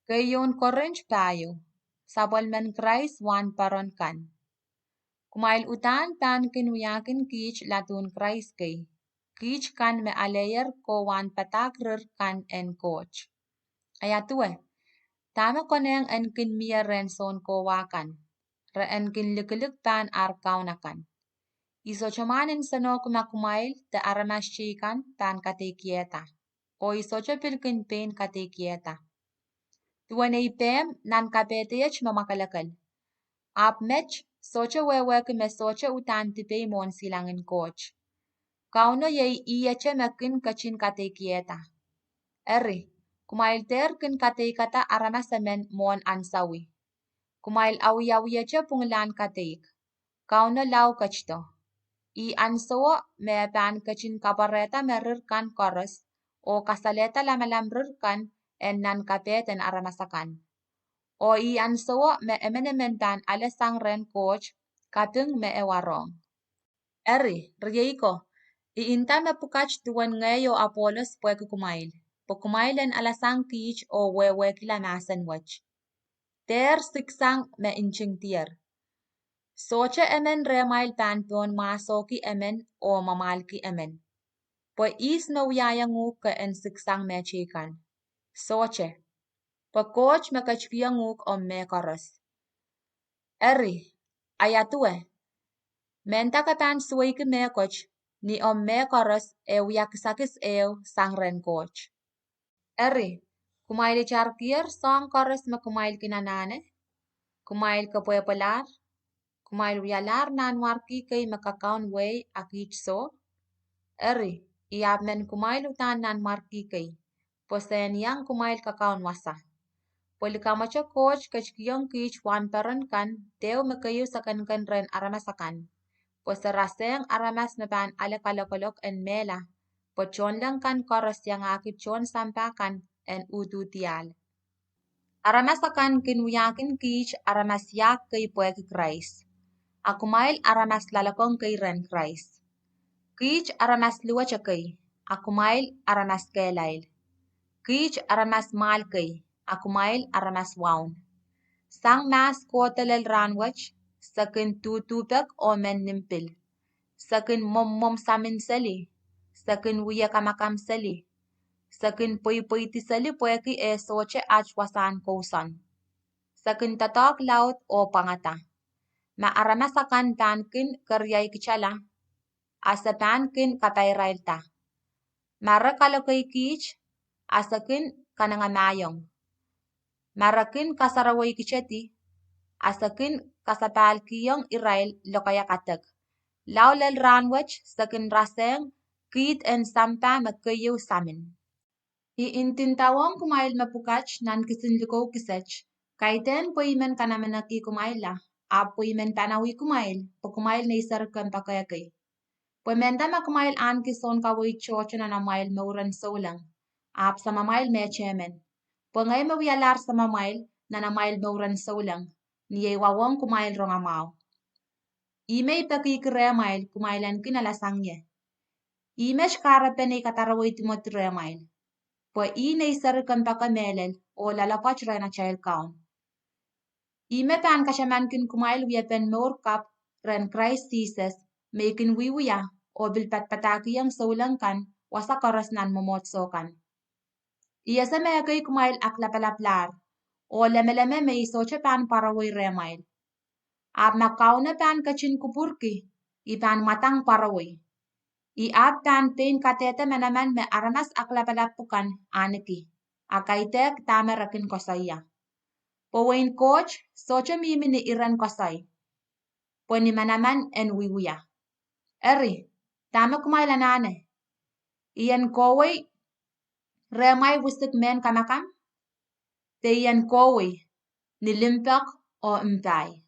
Gayon Korint tayo. Sabol men Christ wan paron kan. Kumail utan tan kinuyakin kich latun Christ kay. Kich kan me alayer ko wan patakrer kan en coach. Ayatue. Tama koneng en kin mia renson ko wakan. Re en kin likilik tan ar kaunakan. Iso chamanin sano kumakumail te aramas chikan tan katekieta. O iso chapilkin pain katekieta. Tuanay pem nan kapetech mamakalakal. Ap mech socha wewek me socha utan tipay mon silangin coach. Kauno yay iyache mekin kachin katekieta. Eri, kumail ter kin katekata aramasamen mon ansawi. Kumail awiyawiyache punglan katek. Kauno lau kachto. I ansawo me pan kachin kabareta merir kan koros o kasaleta lamalamrir kan en nan kapeten aramasakan. O I ansawo me emenementan alesang ren coach kaping me ewarong. Eri, riyeiko, iinta me pukach tuwan ngayo Apolos pweke kumail. Pagkumailan alasang kich o wewe kila masan wach. Ter siksang me inching tier. Soche emen remail panpon masoki emen o mamalki emen. Po is me uyayangu ka en siksang me chikan. Soche. Po coach me kachkiyanguk o me koros. Eri, ayatue. Menta ka pan suweke me coach ni o me koros e uyakisakis eo sangren coach. Eri, kumail charkier song koros me kumail kinanane. Kumail ka puepolar. Kumail uyalar nan warki kay makakaon way akich so. Eri, iab men kumail utan nan marki kay. Posen yang kumail kakaon wasa. Polikamacho coach kachkiyong kich wan peron kan teo mekayo sakan kan ren aramasakan. Poseraseng aramas na pan alakalokolok en mela. Pochon lang kan koros yang akichon sampakan en ututial. Aramasakan kinuyakin kich aramas yak kay puek Christ. Akumail aramas lalakong kay ren Christ. Kich aramas luwacha kay. Akumail aramas kelail. Kich aramas mal kay. Akumail aramas waun. Sang mas kotelel ranwach. Sakin tutupek o men nimpil. Sakin mom samin sali. Sakin wiyakamakam sali. Sakin poy-poyti sali pueki e soche achwasan kousan. Sakin tatok laut o pangata. Maaramasakan tankin karyay kichala. Asapankin kapayrailta. Marakalokay kich. Asakin kanangamayong. Marakin kasaraway kicheti. Asakin kasapalkiyong irail LOKAIA katak. Laulel ranwach sakin raseng kit en sampa makayo samin. Iintintawang kumail mapukach nan kisinliko kisach. Kaiten po imen kanamanaki kumaila. Apo imen panawi kumail. Po kumail na isarkan pakayakay. Po menda makumail an kison kawoy chocho na namail mauran solang. Ap sa mamail mechemen. Po ngay mawialar sa mamail na namail mauran solang. Niyay wawang kumail rong amaw. Imay pakikiremail kumailan kinalasangye. Imesh karapen ay kataraway timotiremail. Po inay sarkan pakamelel o lalapach rena child count. Ime pan kasyaman kin kumail wiyapen more cup ren Christ Jesus may kin wiwuya o bilpatpatakiyang saulang wasa karas nan momotsokan. Iya sa may kay kumail aklapalaplar o lemeleme may soche pan paraway remail. Ap makaw na pan kachin kupurki ipan matang paraway. Iap pan pain katete menaman me aramas aklapalapukan aniki. Akaitek tamerakin kosaya. Powain coach soche mimi ni iran kosay. Po ni manaman en wiwuya. Eri, tama kumailanane. Iyan koway remay wisik men kamakam. Te iyan koway nilimpak o mpay.